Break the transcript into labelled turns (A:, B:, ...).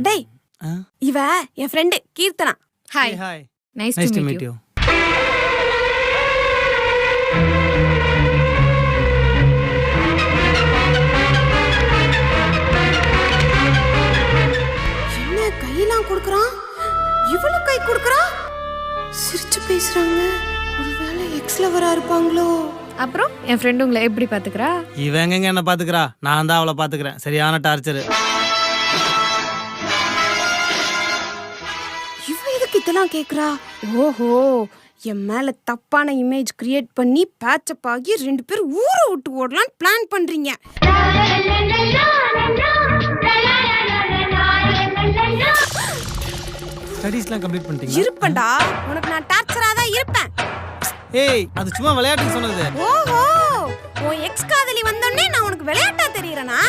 A: டேய் இவ என் friend Keerthana.
B: Hi.
C: Hi.
B: Nice
C: nice
B: to
C: to
B: meet
C: meet
B: you.
C: You.
A: என்ன கையெல்லாம் கொடுக்கறான்? இவளு கை கொடுக்கறா? சிரிச்சு பேசுறாங்க. ஒருவேளை எக்ஸ் லவரா இருப்பாங்களோ?
B: அப்புறம் என் ஃப்ரெண்ட் உங்களை எப்படி பாத்துக்கறா?
C: இவன் எங்க என்ன பாத்துக்கிறா? நான் தான் அவளை பாத்துக்கிறேன். சரியான டார்ச்சர்.
A: இவ எதுக்கு இதெல்லாம் கேக்குறா? ஓஹோ, என் மேல தப்பான இமேஜ் கிரியேட் பண்ணி பேட்சப் ஆகி 2 பேர் ஊரை விட்டு ஓடலான்னு பிளான் பண்றீங்க.
C: ஸ்டடீஸ்லாம் கம்ப்ளீட் பண்ணிட்டீங்க?
A: இருப்பேன்டா, உனக்கு நான் டார்ச்சரா தான் இருப்பேன்.
C: ஏய், அது சும்மா விளையாட்டுக்கு சொன்னது.
A: ஓஹோ, உன் எக்ஸ் காதலி வந்தோடனே நான் உனக்கு விளையாட்டா தெரியறனா?